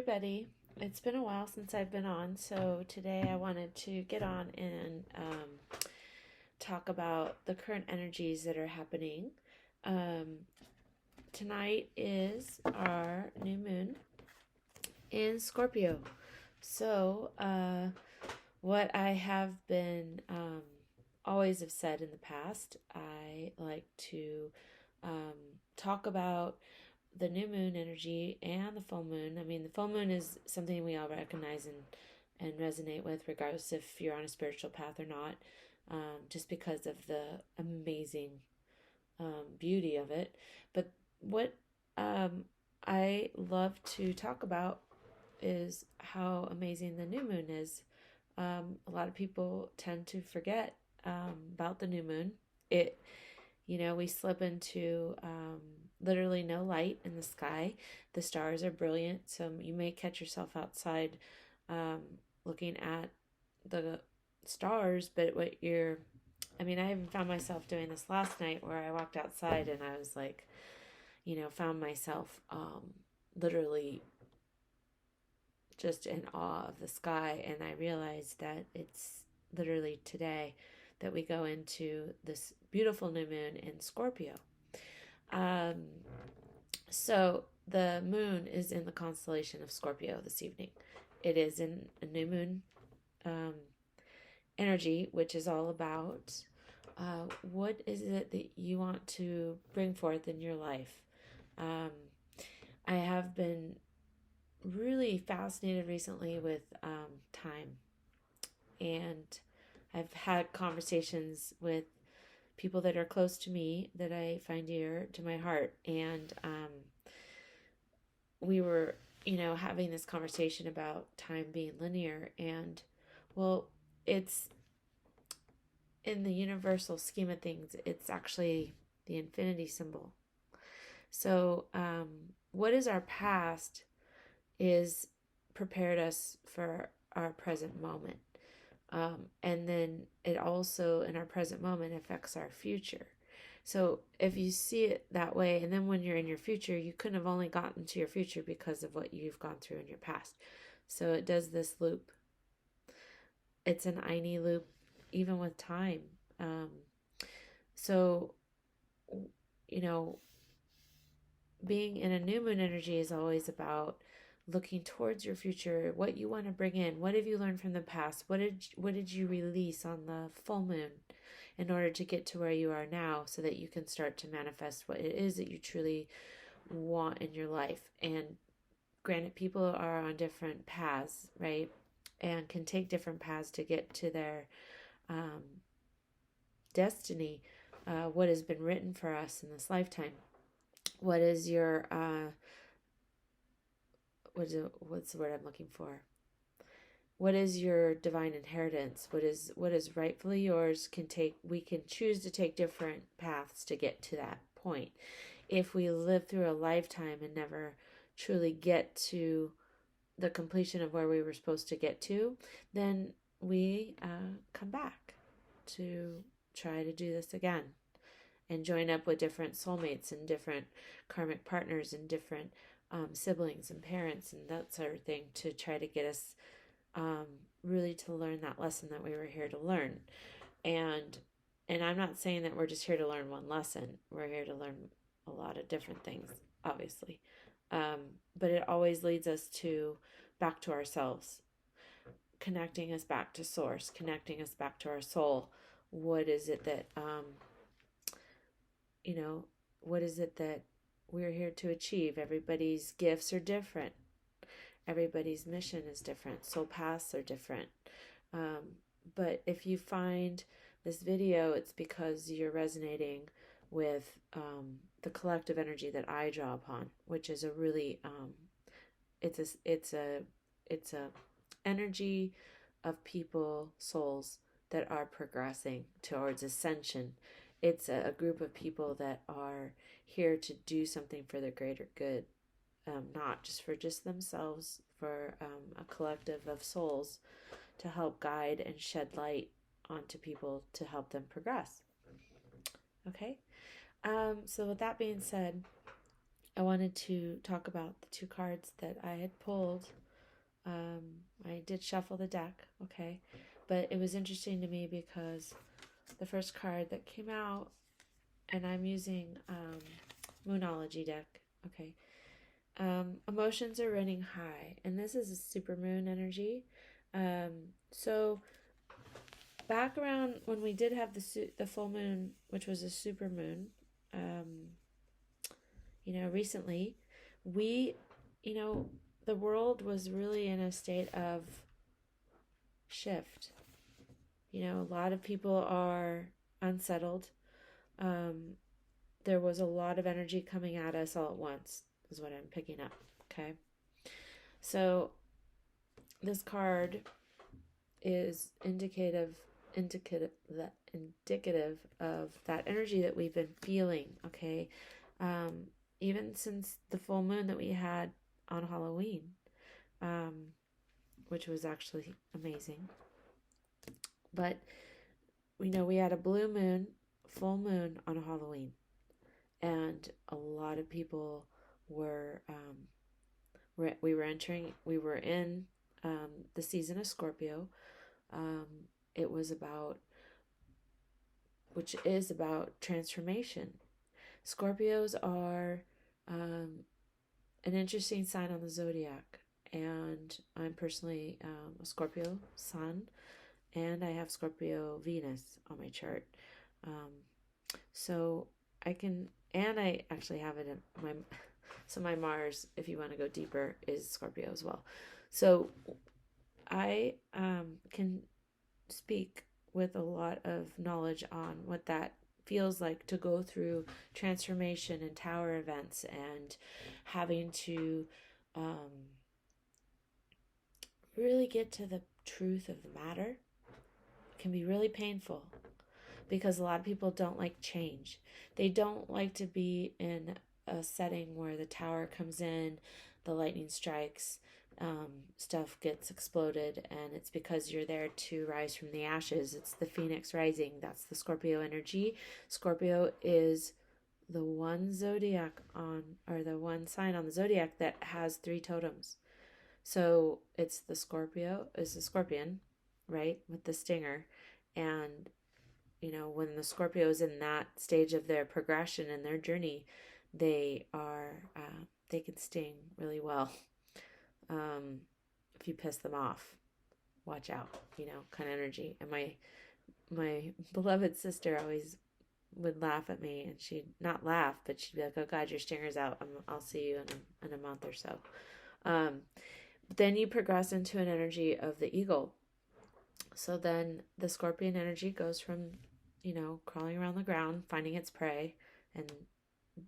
everybody. It's been a while since I've been on, so today I wanted to get on and talk about the current energies that are happening. Um, Tonight is our new moon in Scorpio. So, what I have been always have said in the past, I like to talk about the new moon energy and the full moon. I mean, the full moon is something we all recognize and resonate with, regardless if you're on a spiritual path or not, just because of the amazing beauty of it. But what I love to talk about is how amazing the new moon is. A lot of people tend to forget about the new moon. We slip into literally no light in the sky. The stars are brilliant, so you may catch yourself outside looking at the stars, but I even found myself doing this last night where I walked outside and I was like, found myself literally just in awe of the sky. And I realized that it's literally today that we go into this beautiful new moon in Scorpio. So the moon is in the constellation of Scorpio this evening. It is in a new moon energy, which is all about what is it that you want to bring forth in your life. I have been really fascinated recently with time, and I've had conversations with people that are close to me that I find dear to my heart, and we were, having this conversation about time being linear, and well, it's in the universal scheme of things, it's actually the infinity symbol. So, what is our past is prepared us for our present moment. And then it also, in our present moment, affects our future. So if you see it that way, and then when you're in your future, you couldn't have only gotten to your future because of what you've gone through in your past. So it does this loop. It's an Eine loop, even with time. So, being in a new moon energy is always about looking towards your future, what you want to bring in. What have you learned from the past? What did you release on the full moon in order to get to where you are now, so that you can start to manifest what it is that you truly want in your life? And granted, people are on different paths, right? And can take different paths to get to their destiny, what has been written for us in this lifetime. What is your what's the word I'm looking for? What is your divine inheritance? What is rightfully yours? We can choose to take different paths to get to that point. If we live through a lifetime and never truly get to the completion of where we were supposed to get to, then we come back to try to do this again and join up with different soulmates and different karmic partners and different siblings and parents and that sort of thing, to try to get us really to learn that lesson that we were here to learn. And I'm not saying that we're just here to learn one lesson. We're here to learn a lot of different things, obviously. But it always leads us back to ourselves, connecting us back to source, connecting us back to our soul. What is it that what is it that we're here to achieve? Everybody's gifts are different. Everybody's mission is different. Soul paths are different. But if you find this video, it's because you're resonating with the collective energy that I draw upon, which is a really it's a energy of people, souls that are progressing towards ascension. It's a group of people that are here to do something for the greater good, not just for just themselves, for a collective of souls to help guide and shed light onto people to help them progress. Okay? So with that being said, I wanted to talk about the two cards that I had pulled I did shuffle the deck, okay, but it was interesting to me because the first card that came out, and I'm using Moonology deck, okay. Emotions are running high, and this is a super moon energy. So back around when we did have the full moon, which was a super moon, um, recently, we, the world was really in a state of shift. A lot of people are unsettled. Um, there was a lot of energy coming at us all at once, is what I'm picking up. Okay. So this card is indicative of that energy that we've been feeling. Okay. Even since the full moon that we had on Halloween, which was actually amazing. But we had a blue moon, full moon on Halloween, and a lot of people were we were in the season of Scorpio. It was which is about transformation. Scorpios are an interesting sign on the zodiac, and I'm personally a Scorpio sun, and I have Scorpio Venus on my chart. So I actually have it in my Mars, if you want to go deeper, is Scorpio as well. So I can speak with a lot of knowledge on what that feels like to go through transformation and tower events and having to really get to the truth of the matter. It can be really painful because a lot of people don't like change. They don't like to be in a setting where the tower comes in, the lightning strikes, stuff gets exploded, and it's because you're there to rise from the ashes. It's the phoenix rising. That's the Scorpio energy. Scorpio is the one the one sign on the zodiac that has 3 totems. So it's the scorpion, right, with the stinger. And when the Scorpio is in that stage of their progression and their journey, they can sting really well. If you piss them off, watch out, kind of energy. And my beloved sister always would laugh at me, and she'd not laugh, but she'd be like, "Oh God, your stinger's out. I'll see you in a month or so." But then you progress into an energy of the eagle. So then the scorpion energy goes from, crawling around the ground, finding its prey, and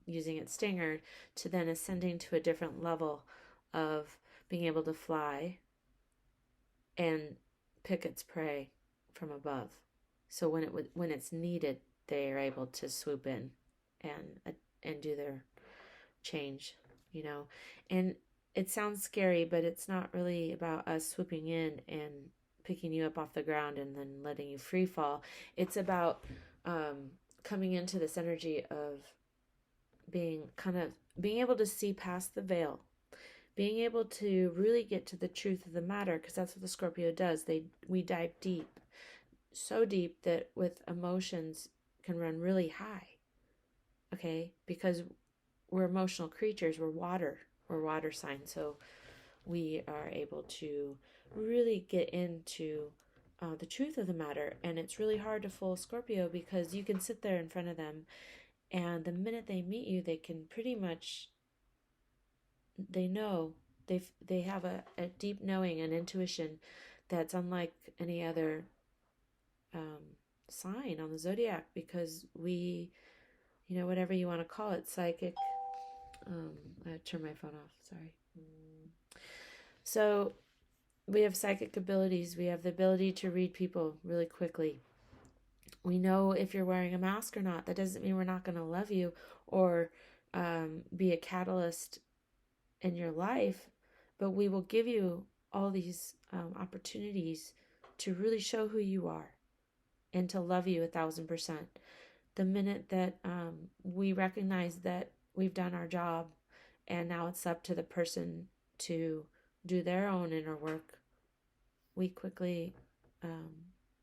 using its stinger, to then ascending to a different level of being able to fly and pick its prey from above. So when it's needed, they are able to swoop in and do their change, And it sounds scary, but it's not really about us swooping in and picking you up off the ground and then letting you free fall. It's about coming into this energy of being able to see past the veil, being able to really get to the truth of the matter, because that's what the Scorpio does. We dive deep, so deep that with emotions can run really high. Okay, because we're emotional creatures. We're water signs, so we are able to really get into the truth of the matter. And it's really hard to fool Scorpio because you can sit there in front of them, and the minute they meet you, they can pretty much, they know, they have a deep knowing and intuition that's unlike any other sign on the zodiac, because we, whatever you want to call it, psychic. I turn my phone off, sorry. So we have psychic abilities. We have the ability to read people really quickly. We know if you're wearing a mask or not. That doesn't mean we're not going to love you or be a catalyst in your life, but we will give you all these opportunities to really show who you are and to love you 1,000%. The minute that we recognize that we've done our job and now it's up to the person to do their own inner work, we quickly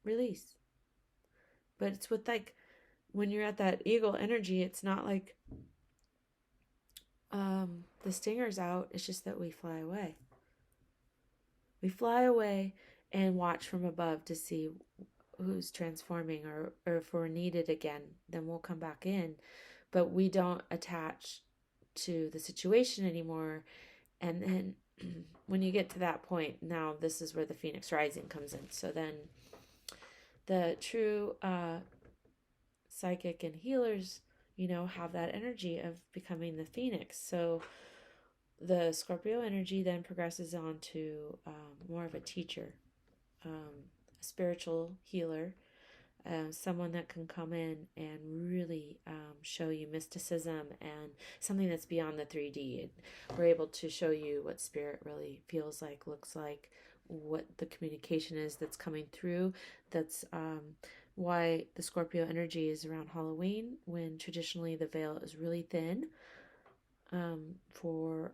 release. But it's with like, when you're at that eagle energy, it's not like the stinger's out. It's just that we fly away. We fly away and watch from above to see who's transforming, or if we're needed again, then we'll come back in. But we don't attach to the situation anymore. And then when you get to that point, now this is where the Phoenix Rising comes in. So then the true psychic and healers, have that energy of becoming the Phoenix. So the Scorpio energy then progresses on to more of a teacher, a spiritual healer, someone that can come in and really show you mysticism and something that's beyond the 3D. We're able to show you what spirit really feels like, looks like, what the communication is that's coming through. That's why the Scorpio energy is around Halloween, when traditionally the veil is really thin, for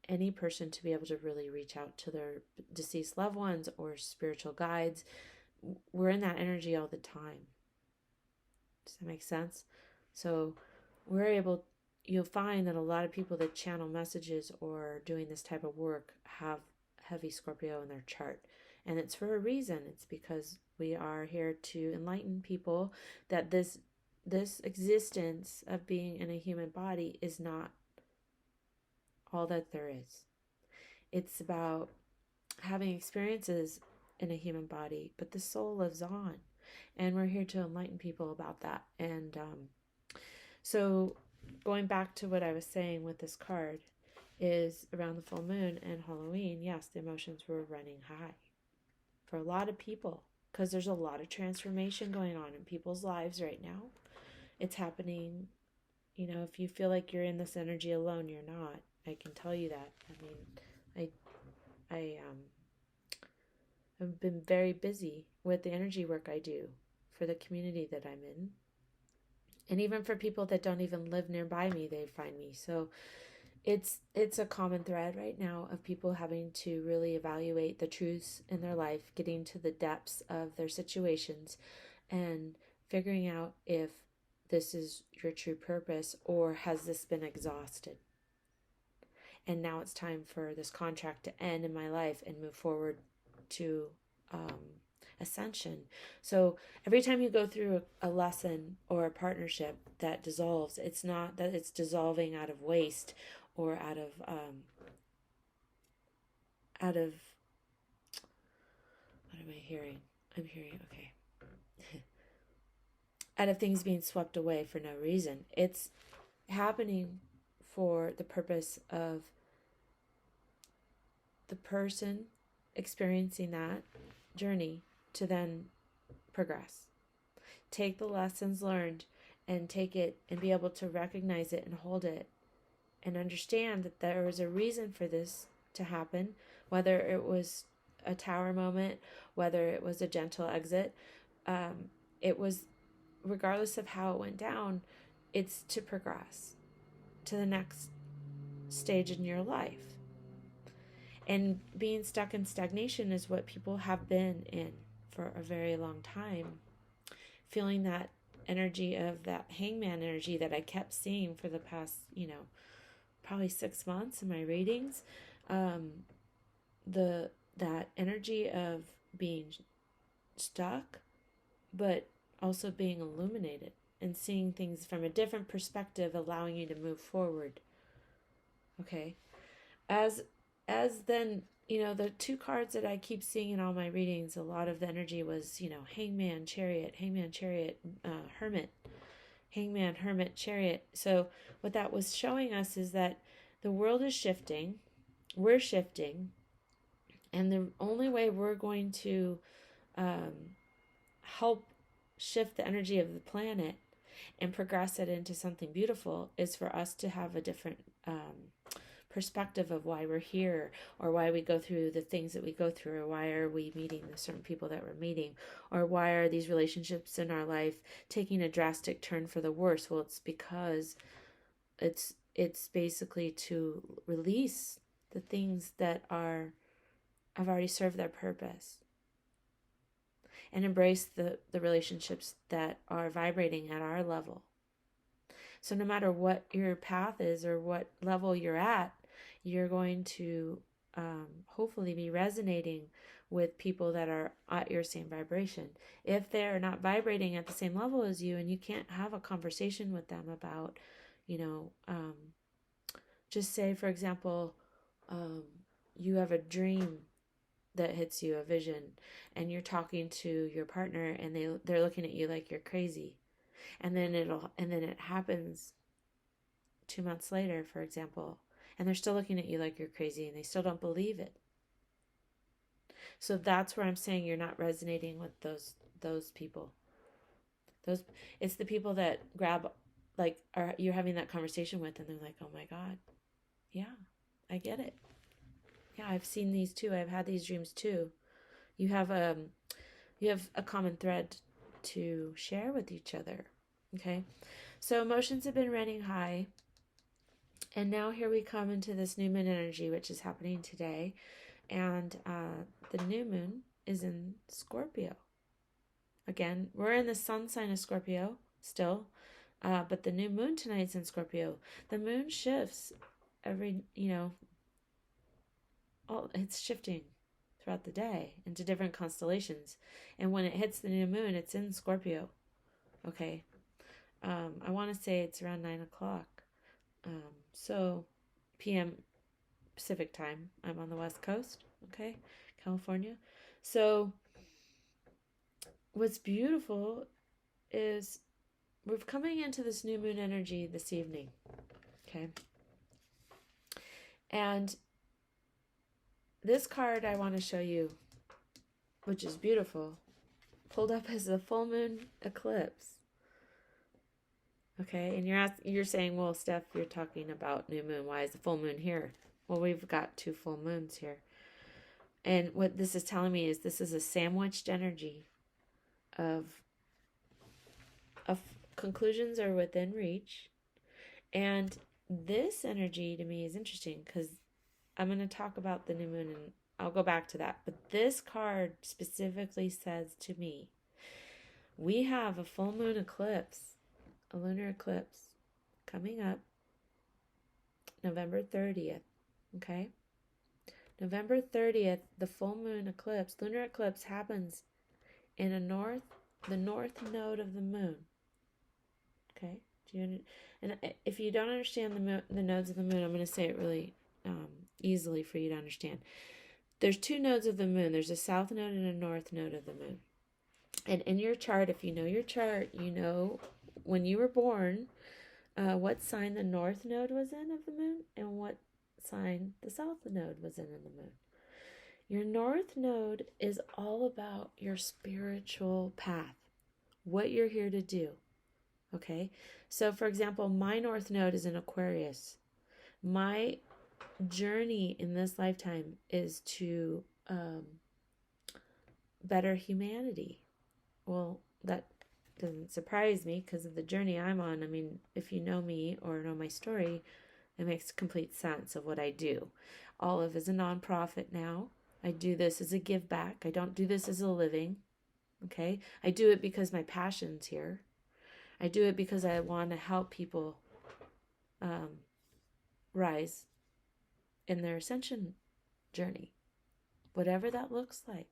any person to be able to really reach out to their deceased loved ones or spiritual guides. We're in that energy all the time. Does that make sense? So you'll find that a lot of people that channel messages or doing this type of work have heavy Scorpio in their chart. And it's for a reason. It's because we are here to enlighten people that this existence of being in a human body is not all that there is. It's about having experiences in a human body, but the soul lives on, and we're here to enlighten people about that. And so going back to what I was saying with this card, is around the full moon and Halloween, yes, the emotions were running high for a lot of people, because there's a lot of transformation going on in people's lives right now. It's happening. If you feel like you're in this energy alone, you're not. I can tell you that. I mean, I've been very busy with the energy work I do for the community that I'm in. And even for people that don't even live nearby me, they find me. So it's a common thread right now of people having to really evaluate the truths in their life, getting to the depths of their situations, and figuring out if this is your true purpose, or has this been exhausted? And now it's time for this contract to end in my life and move forward to ascension. So every time you go through a lesson or a partnership that dissolves, it's not that it's dissolving out of waste or out of what am I hearing? I'm hearing, okay. Out of things being swept away for no reason. It's happening for the purpose of the person experiencing that journey to then progress. Take the lessons learned and take it and be able to recognize it and hold it and understand that there was a reason for this to happen, whether it was a tower moment, whether it was a gentle exit. It was, regardless of how it went down, it's to progress to the next stage in your life. And being stuck in stagnation is what people have been in for a very long time. Feeling that energy of that hangman energy that I kept seeing for the past, probably 6 months in my readings. That energy of being stuck, but also being illuminated and seeing things from a different perspective, allowing you to move forward. Okay. As then, the two cards that I keep seeing in all my readings, a lot of the energy was, hangman, chariot, hermit, hangman, hermit, chariot. So what that was showing us is that the world is shifting, we're shifting, and the only way we're going to help shift the energy of the planet and progress it into something beautiful is for us to have a different perspective of why we're here, or why we go through the things that we go through, or why are we meeting the certain people that we're meeting, or why are these relationships in our life taking a drastic turn for the worse. Well, it's because it's basically to release the things that have already served their purpose, and embrace the relationships that are vibrating at our level. So no matter what your path is or what level you're at, you're going to hopefully be resonating with people that are at your same vibration. If they're not vibrating at the same level as you, and you can't have a conversation with them about, just say, for example, you have a dream that hits you, a vision, and you're talking to your partner, and they're looking at you like you're crazy, and then it happens 2 months later, for example, and they're still looking at you like you're crazy, and they still don't believe it. So that's where I'm saying you're not resonating with those people. It's the people that grab, like, you're having that conversation with, and they're like, oh my God, yeah, I get it. Yeah, I've seen these too. I've had these dreams too. You have a common thread to share with each other. Okay, so emotions have been running high, and now here we come into this new moon energy, which is happening today, and the new moon is in Scorpio. Again, we're in the sun sign of Scorpio still, but the new moon tonight's in Scorpio. The moon shifts every, it's shifting throughout the day into different constellations, and when it hits the new moon, it's in Scorpio. Okay, I want to say it's around 9 o'clock, so p.m. Pacific time. I'm on the West Coast, okay, California. So what's beautiful is we're coming into this new moon energy this evening, okay? And this card I want to show you, which is beautiful, pulled up as a full moon eclipse. Okay, and you're saying, well, Steph, you're talking about new moon. Why is the full moon here? Well, we've got 2 full moons here. And what this is telling me is this is a sandwiched energy of conclusions are within reach. And this energy to me is interesting because I'm going to talk about the new moon and I'll go back to that. But this card specifically says to me, we have a full moon eclipse, a lunar eclipse coming up November 30th. Okay? November 30th, the full moon eclipse, lunar eclipse, happens in the north node of the moon. Okay? And if you don't understand the nodes of the moon, I'm going to say it really easily for you to understand. There's 2 nodes of the moon. There's a south node and a north node of the moon. And in your chart, if you know your chart, you know when you were born, what sign the north node was in of the moon and what sign the south node was in the moon. Your north node is all about your spiritual path, what you're here to do. Okay, so for example, my north node is in Aquarius. My journey in this lifetime is to better humanity. Well, that doesn't surprise me because of the journey I'm on. I mean, if you know me or know my story, it makes complete sense of what I do. Olive is a nonprofit now. I do this as a give back. I don't do this as a living. Okay? I do it because my passion's here. I do it because I want to help people rise in their ascension journey, whatever that looks like.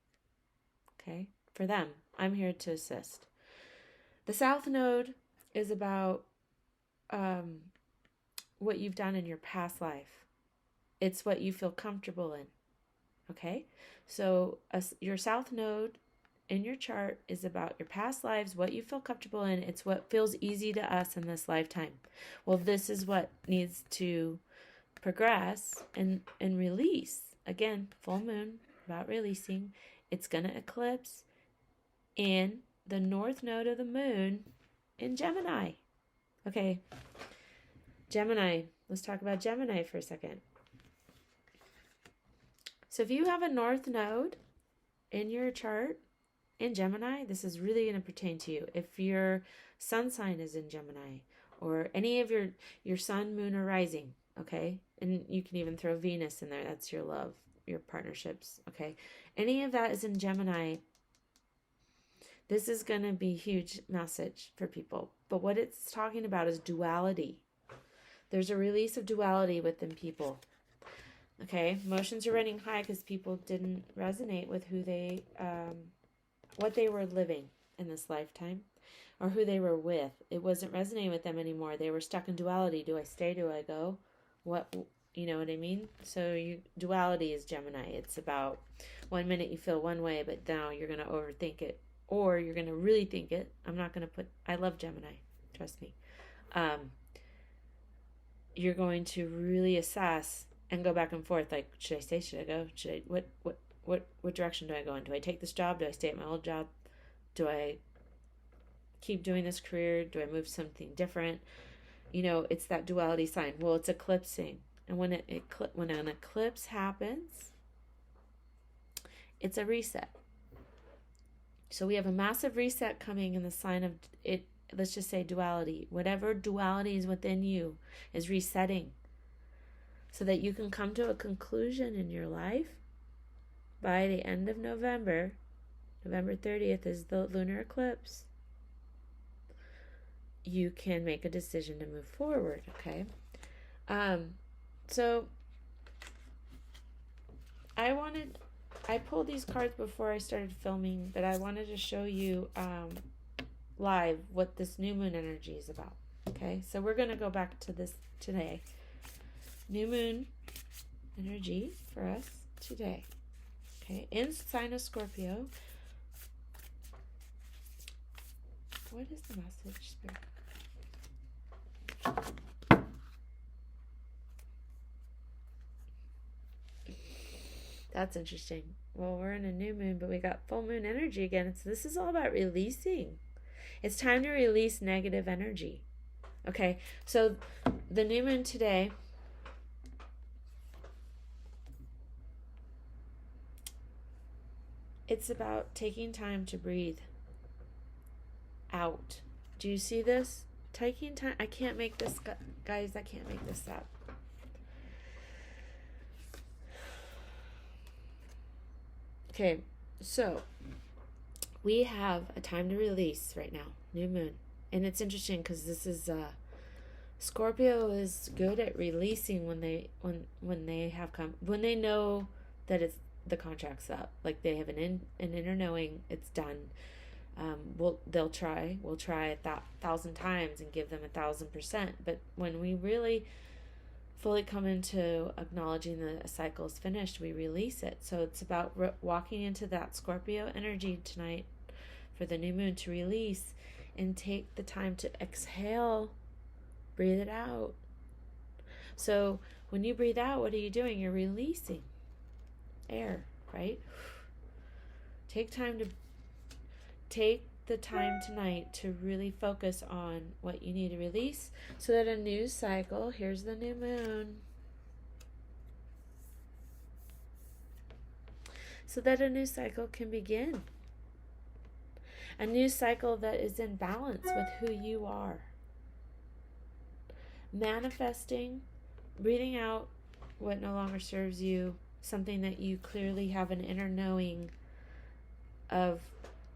Okay? For them, I'm here to assist. The South Node is about what you've done in your past life. It's what you feel comfortable in. Okay? So your South Node in your chart is about your past lives, what you feel comfortable in. It's what feels easy to us in this lifetime. Well, this is what needs to progress and release. Again, full moon, about releasing. It's going to eclipse in the north node of the moon in Gemini. Okay, Gemini. Let's talk about Gemini for a second. So if you have a north node in your chart in Gemini, this is really going to pertain to you. If your sun sign is in Gemini, or any of your sun, moon, or rising, okay? And you can even throw Venus in there. That's your love, your partnerships, okay? Any of that is in Gemini. This is going to be a huge message for people. But what it's talking about is duality. There's a release of duality within people. Okay, emotions are running high because people didn't resonate with who they, what they were living in this lifetime, or who they were with. It wasn't resonating with them anymore. They were stuck in duality. Do I stay? Do I go? What, you know what I mean? So duality is Gemini. It's about 1 minute you feel one way, but now you're going to overthink it, or you're going to really think it. I love Gemini. Trust me. You're going to really assess and go back and forth. Like, should I stay? Should I go? What direction do I go in? Do I take this job? Do I stay at my old job? Do I keep doing this career? Do I move something different? You know, it's that duality sign. Well, it's eclipsing. And when an eclipse happens, it's a reset. So we have a massive reset coming in the sign of it. Let's just say duality. Whatever duality is within you is resetting, so that you can come to a conclusion in your life by the end of November. November 30th is the lunar eclipse. You can make a decision to move forward, okay? So I pulled these cards before I started filming, but I wanted to show you live what this new moon energy is about, okay? So we're going to go back to this today. New moon energy for us today, okay? In sign of Scorpio. What is the message, Spirit? That's interesting. Well, we're in a new moon, but we got full moon energy again. So this is all about releasing. It's time to release negative energy. Okay, so the new moon today, it's about taking time to breathe out. Do you see this? Taking time. I can't make this, guys, I can't make this up. Okay, so we have a time to release right now, new moon. And it's interesting because this is Scorpio is good at releasing when they know that it's the contract's up. Like they have an inner knowing it's done. We'll try 1,000 times and give them 1,000%. But when we really fully come into acknowledging that a cycle is finished, we release it. So it's about walking into that Scorpio energy tonight for the new moon to release and take the time to exhale, breathe it out. So when you breathe out, what are you doing? You're releasing air, right? Take the time tonight to really focus on what you need to release so that a new cycle, here's the new moon, so that a new cycle can begin. A new cycle that is in balance with who you are. Manifesting, breathing out what no longer serves you, something that you clearly have an inner knowing of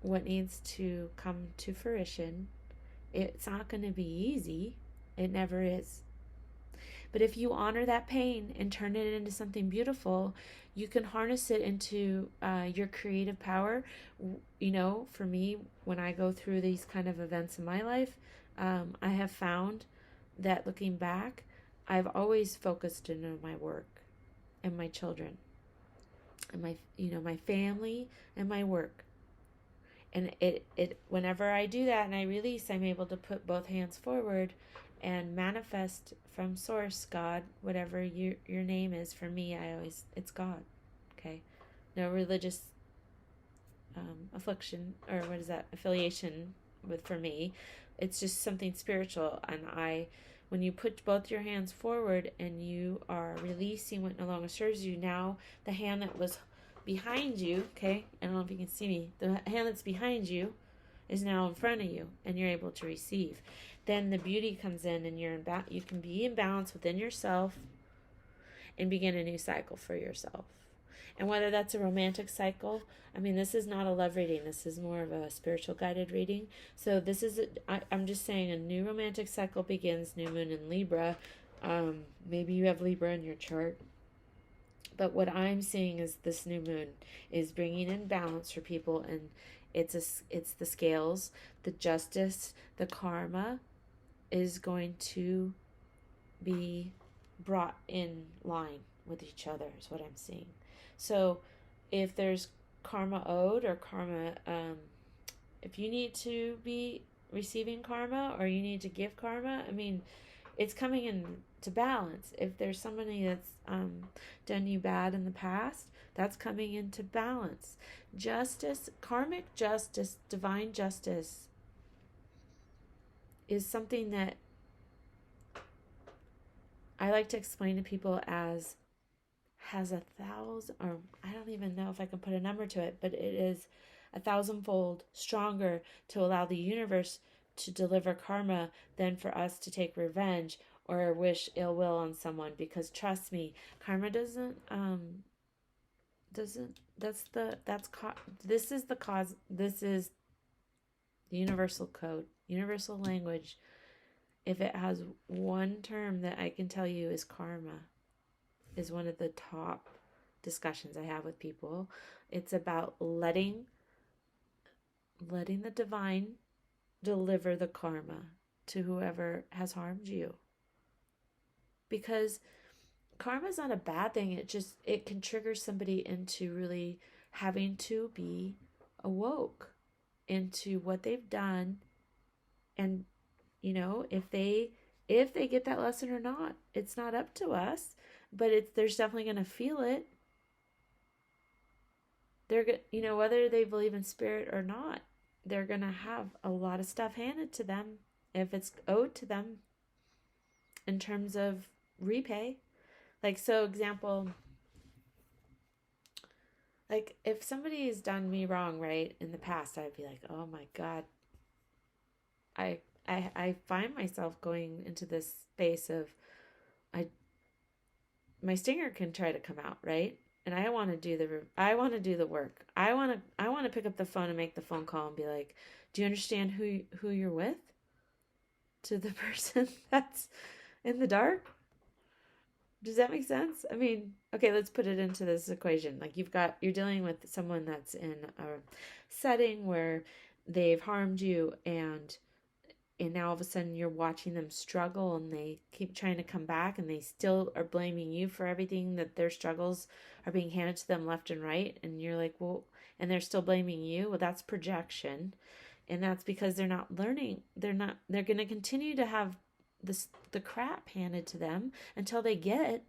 what needs to come to fruition. It's not going to be easy. It never is. But if you honor that pain and turn it into something beautiful, you can harness it into your creative power. You know, for me, when I go through these kind of events in my life, I have found that looking back, I've always focused in on my work and my children and my family and my work. And it whenever I do that and I release, I'm able to put both hands forward and manifest from source, God, whatever your name is. For me, it's God. Okay, no religious affliction or affiliation with for me. It's just something spiritual. And when you put both your hands forward and you are releasing what no longer serves you, now the hand that was behind you, okay, I don't know if you can see me, the hand that's behind you is now in front of you and you're able to receive. Then the beauty comes in and you can be in balance within yourself and begin a new cycle for yourself. And whether that's a romantic cycle, I mean, this is not a love reading. This is more of a spiritual guided reading. So this is, I'm just saying, a new romantic cycle begins, new moon in Libra. Maybe you have Libra in your chart. But what I'm seeing is this new moon is bringing in balance for people. And it's the scales, the justice, the karma is going to be brought in line with each other is what I'm seeing. So if there's karma owed or karma, if you need to be receiving karma or you need to give karma, I mean, it's coming into balance. If there's somebody that's done you bad in the past, that's coming into balance. Justice, karmic justice, divine justice is something that I like to explain to people as has 1,000, or I don't even know if I can put a number to it, but it is 1,000-fold stronger to allow the universe to deliver karma than for us to take revenge or wish ill will on someone. Because trust me, karma this is the cause. This is the universal code, universal language. If it has one term that I can tell you is karma, is one of the top discussions I have with people. It's about letting the divine deliver the karma to whoever has harmed you. Because karma is not a bad thing. It can trigger somebody into really having to be awoke into what they've done. And if they get that lesson or not, it's not up to us. But there's definitely going to feel it. They're whether they believe in spirit or not, they're going to have a lot of stuff handed to them if it's owed to them in terms of repay. Like, so example, like if somebody has done me wrong, right, in the past, I'd be like, oh my God, I find myself going into this space of my stinger can try to come out, right? And I want to do the work. I want to pick up the phone and make the phone call and be like, "Do you understand who you're with?" To the person that's in the dark. Does that make sense? I mean, okay, let's put it into this equation. Like you're dealing with someone that's in a setting where they've harmed you and now all of a sudden you're watching them struggle and they keep trying to come back and they still are blaming you for everything, that their struggles are being handed to them left and right. And you're like, well, and they're still blaming you. Well, that's projection. And that's because they're not learning. They're going to continue to have the crap handed to them until they get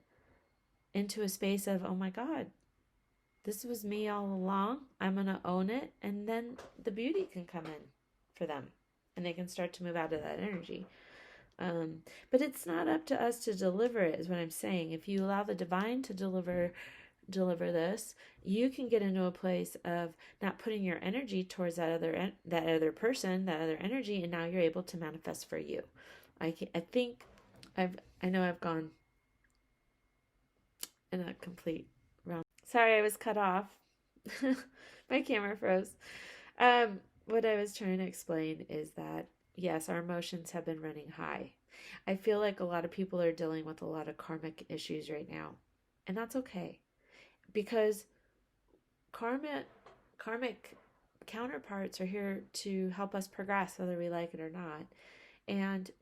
into a space of, oh my God, this was me all along. I'm going to own it. And then the beauty can come in for them. And they can start to move out of that energy. But it's not up to us to deliver it, is what I'm saying. If you allow the divine to deliver this, you can get into a place of not putting your energy towards that other person, that other energy, and now you're able to manifest for you. I know I've gone in a complete round. Sorry, I was cut off. My camera froze. What I was trying to explain is that, yes, our emotions have been running high. I feel like a lot of people are dealing with a lot of karmic issues right now. And that's okay. Because karmic counterparts are here to help us progress, whether we like it or not.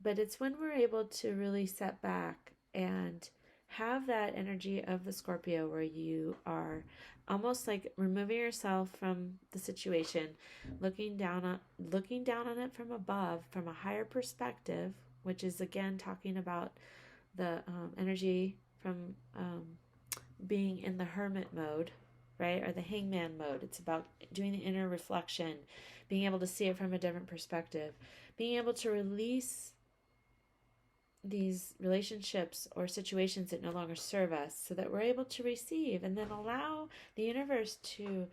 But it's when we're able to really step back and have that energy of the Scorpio where you are almost like removing yourself from the situation, looking down on it from above, from a higher perspective, which is again talking about the energy from being in the hermit mode, right? Or the hangman mode. It's about doing the inner reflection, being able to see it from a different perspective, being able to release these relationships or situations that no longer serve us so that we're able to receive and then allow the universe to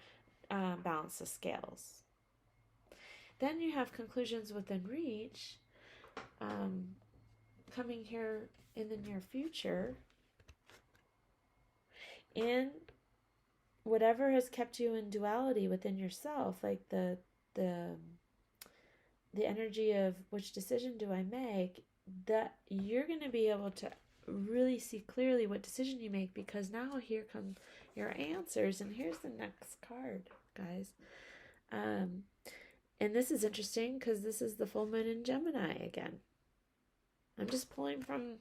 balance the scales. Then you have conclusions within reach coming here in the near future. And whatever has kept you in duality within yourself, like the energy of which decision do I make, that you're going to be able to really see clearly what decision you make, because now here come your answers. And here's the next card, guys. And this is interesting because this is the full moon in Gemini again. I'm just pulling from,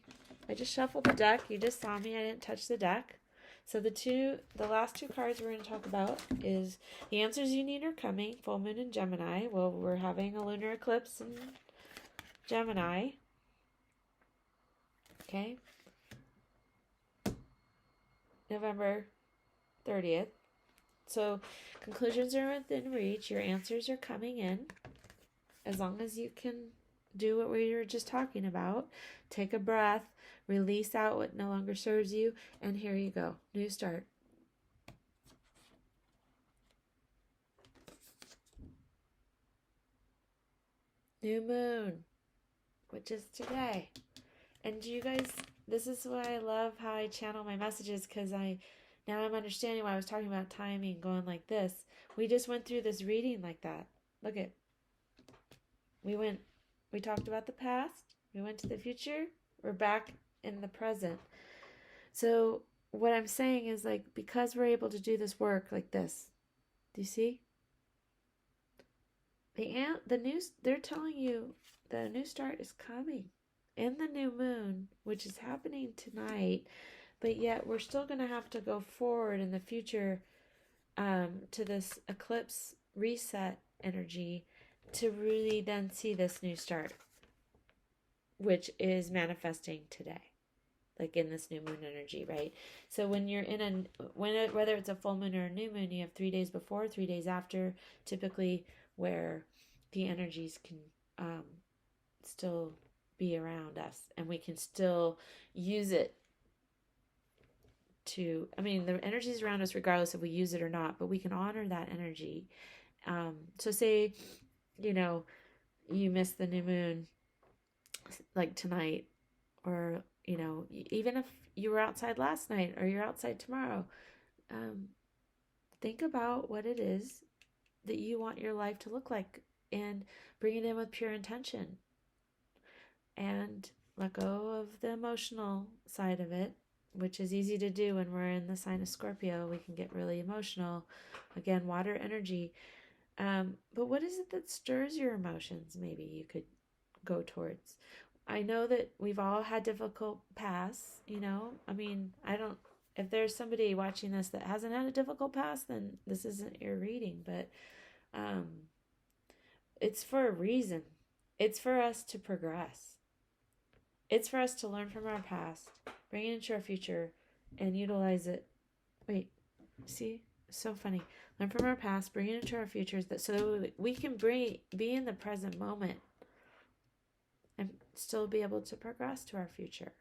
I just shuffled the deck. You just saw me, I didn't touch the deck. So the last two cards we're going to talk about is the answers you need are coming, full moon in Gemini. Well, we're having a lunar eclipse in Gemini. Okay. November 30th. So conclusions are within reach. Your answers are coming in. As long as you can do what we were just talking about. Take a breath. Release out what no longer serves you. And here you go. New start. New moon, which is today. And you guys, this is why I love how I channel my messages, because now I'm understanding why I was talking about timing going like this. We just went through this reading like that. Look at, we talked about the past, we went to the future, we're back in the present. So what I'm saying is, like, because we're able to do this work like this, do you see? They're telling you the new start is coming in the new moon, which is happening tonight, but yet we're still going to have to go forward in the future to this eclipse reset energy to really then see this new start, which is manifesting today, like in this new moon energy, right? So when you're in whether it's a full moon or a new moon, you have 3 days before, 3 days after, typically, where the energies can still be around us, and we can still use it to, the energy is around us regardless if we use it or not, but we can honor that energy. So say, you miss the new moon, like tonight, or, even if you were outside last night or you're outside tomorrow, think about what it is that you want your life to look like and bring it in with pure intention, and let go of the emotional side of it, which is easy to do when we're in the sign of Scorpio. We can get really emotional. Again, water energy. But what is it that stirs your emotions? Maybe you could go towards. I know that we've all had difficult pasts, if there's somebody watching this that hasn't had a difficult past, then this isn't your reading, but it's for a reason. It's for us to progress. It's for us to learn from our past, bring it into our future, and utilize it. Wait, see? So funny. Learn from our past, bring it into our futures, so that we can be in the present moment and still be able to progress to our future.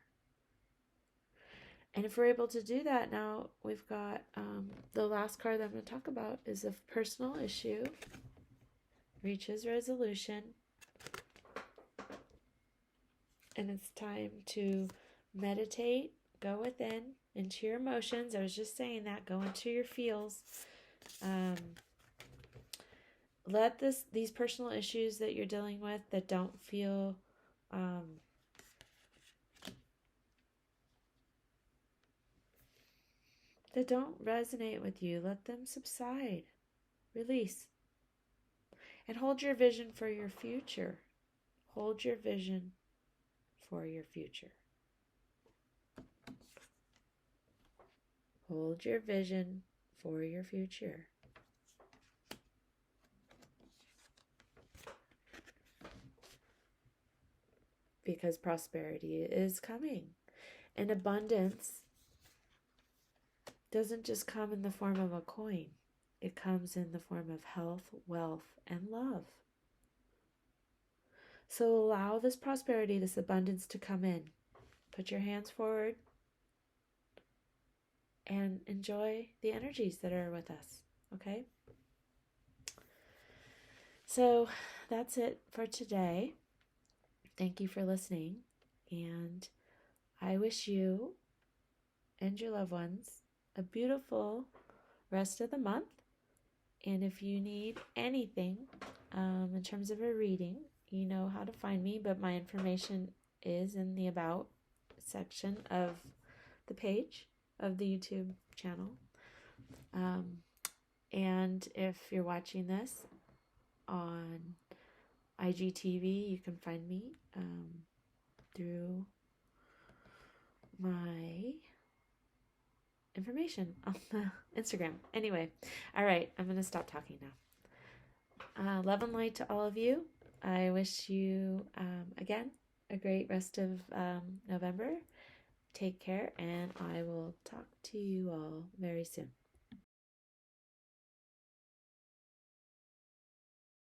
And if we're able to do that, now we've got the last card that I'm going to talk about is a personal issue, reaches resolution, and it's time to meditate, go within, into your emotions. I was just saying that, go into your feels. Let these personal issues that you're dealing with that don't feel that don't resonate with you, let them subside. Release. And hold your vision for your future. Hold your vision for your future. Hold your vision for your future. Because prosperity is coming. And abundance doesn't just come in the form of a coin. It comes in the form of health, wealth, and love. So allow this prosperity, this abundance to come in. Put your hands forward and enjoy the energies that are with us, okay? So that's it for today. Thank you for listening, and I wish you and your loved ones a beautiful rest of the month. And if you need anything in terms of a reading, you know how to find me, but my information is in the About section of the page of the YouTube channel. And if you're watching this on IGTV, you can find me through my information on the Instagram. Anyway, all right, I'm going to stop talking now. Love and light to all of you. I wish you, again, a great rest of November. Take care, and I will talk to you all very soon.